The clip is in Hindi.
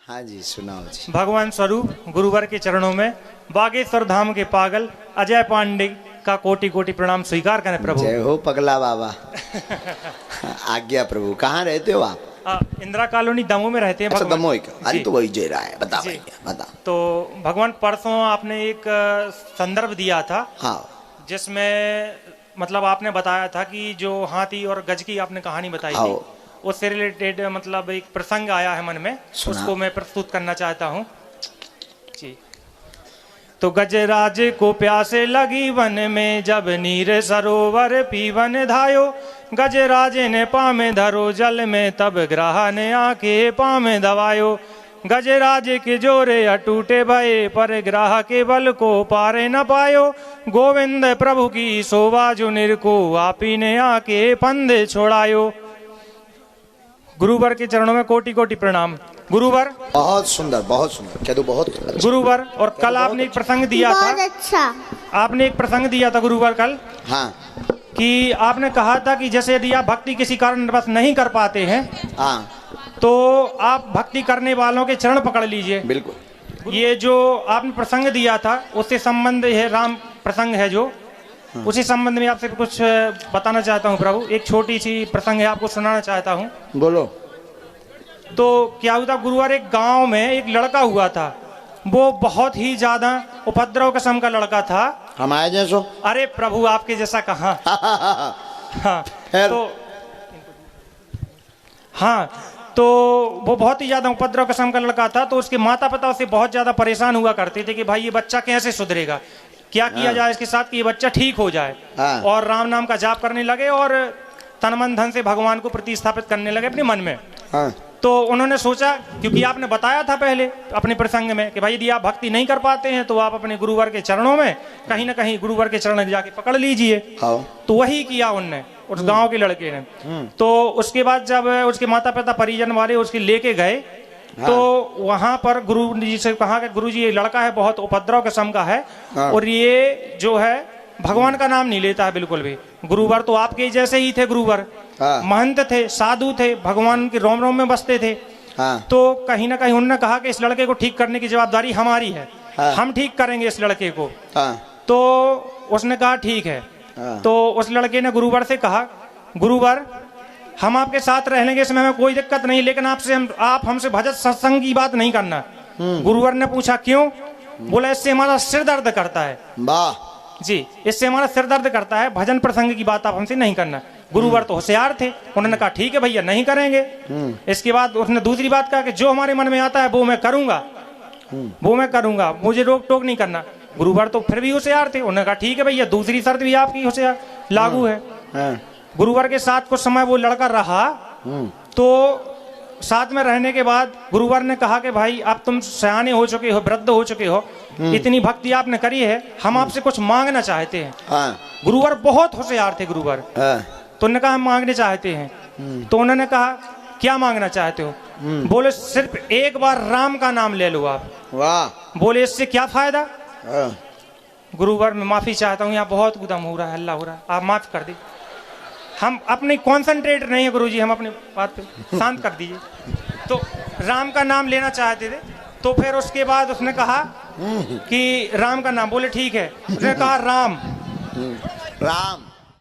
हाँ जी, सुनाओ जी। भगवान स्वरूप गुरुवर के चरणों में बागेश्वर धाम के पागल अजय पांडे का कोटि कोटि प्रणाम स्वीकार करें प्रभु। जय हो पगला बाबा। आज्ञा प्रभु। कहाँ रहते हो आप? इंदिरा कॉलोनी दमोह में रहते हैं। अच्छा, भगवान। दमोह का। अरे तो वही जय रहा है। बता जी। भैया बता। तो भगवान परसों आपने एक संदर्भ दिया था। हाँ। जिसमें मतलब आपने बताया था कि जो हाथी और गज की आपने कहानी बताई थी, उससे रिलेटेड मतलब एक प्रसंग आया है मन में, उसको मैं प्रस्तुत करना चाहता हूँ जी। तो गजराज को प्यासे लगी वन में, जब नीर सरोवर पीवन धायो, गजराज ने पामे धरो जल में, तब ग्राह ने आके पामे दबायो। गजराज के जोरे अटूटे भये, पर ग्राह के बल को पारे न पायो। गोविंद प्रभु की शोभा जो निरको, आपी ने आके पंदे छोड़ायो। गुरुवर के चरणों में कोटि कोटि प्रणाम। गुरुवर बहुत सुंदर, बहुत सुंदर। क्या तो बहुत अच्छा। गुरुवर, और कल आपने एक प्रसंग दिया था। अच्छा। आपने एक प्रसंग दिया था गुरुवर कल। हाँ। कि आपने कहा था कि जैसे यदि आप भक्ति किसी कारणवश नहीं कर पाते हैं, हाँ, तो आप भक्ति करने वालों के चरण पकड़ लीजिए। बिल्कुल। ये जो आपने प्रसंग दिया था उससे संबंध है, राम प्रसंग है जो, उसी संबंध में आपसे कुछ बताना चाहता हूँ प्रभु। एक छोटी सी प्रसंग है, आपको सुनाना चाहता हूँ। बोलो। तो क्या हुआ था गुरुवार, एक गांव में एक लड़का हुआ था। वो बहुत ही ज्यादा उपद्रव किस्म का लड़का था। हमारे जैसो? अरे प्रभु, आपके जैसा कहाँ। हाँ, तो वो बहुत ही ज्यादा उपद्रव किस्म का लड़का था। तो उसके माता पिता उससे बहुत ज्यादा परेशान हुआ करते थे कि भाई ये बच्चा कैसे सुधरेगा, क्या किया जाए इसके साथ कि ये बच्चा ठीक हो जाए। और राम नाम का जाप करने लगे और तन मन धन से भगवान को प्रतिस्थापित करने लगे अपने मन में। तो उन्होंने सोचा, क्योंकि आपने बताया था पहले अपने प्रसंग में कि भाई यदि आप भक्ति नहीं कर पाते हैं तो आप अपने गुरुवर के चरणों में कहीं ना कहीं गुरुवर के चरण जाके पकड़ लीजिए। तो वही किया उनने, उस गांव के लड़के ने। तो उसके बाद जब उसके माता पिता परिजन वाले उसके लेके गए, तो वहां पर गुरु जी से कहा कि गुरु जी ये लड़का है बहुत उपद्रव किस्म का है, और ये जो है भगवान का नाम नहीं लेता है बिल्कुल भी। गुरुवर तो आपके जैसे ही थे, गुरुवर महंत थे, साधु थे, भगवान के रोम रोम में बसते थे। तो कहीं ना कहीं उन्होंने कहा कि इस लड़के को ठीक करने की जवाबदारी हमारी है, हम ठीक करेंगे इस लड़के को। तो उसने कहा ठीक है। तो उस लड़के ने गुरुवर से कहा, गुरुवर हम आपके साथ रह लेंगे, इसमें हमें कोई दिक्कत नहीं, लेकिन आप हमसे भजन सत्संग की बात नहीं करना। गुरुवर ने पूछा क्यों? बोला इससे हमारा सिर दर्द करता है। वाह जी, इससे हमारा सिर दर्द करता है, भजन प्रसंग की बात आप हमसे नहीं करना। गुरुवर तो होशियार थे, उन्होंने कहा ठीक है भैया नहीं करेंगे। इसके बाद उसने दूसरी बात कहा कि जो हमारे मन में आता है वो मैं करूंगा, वो मैं करूंगा, मुझे रोक टोक नहीं करना। गुरुवर तो फिर भी होशियार थे, उन्होंने कहा ठीक है भैया दूसरी शर्त भी आपकी होशियार लागू है। गुरुवर के साथ कुछ समय वो लड़का रहा। तो साथ में रहने के बाद गुरुवर ने कहा कि भाई अब तुम सयाने हो चुके हो, वृद्ध हो चुके हो, इतनी भक्ति आपने करी है, हम आपसे कुछ मांगना चाहते हैं। गुरुवर बहुत होशियार थे गुरुवर। तो उन्होंने कहा हम मांगने चाहते हैं। तो उन्होंने कहा क्या मांगना चाहते हो? बोले सिर्फ एक बार राम का नाम ले लो आप। वाह। बोले इससे क्या फायदा? गुरुवर मैं माफी चाहता हूँ, यहाँ बहुत उदम हो रहा है, हल्ला हो रहा है, आप माफ कर दी। हम अपनी कॉन्सेंट्रेट नहीं है गुरुजी, हम अपनी बात पे शांत कर दीजिए। तो राम का नाम लेना चाहते थे। तो फिर उसके बाद उसने कहा कि राम का नाम। बोले ठीक है। उसने कहा राम। राम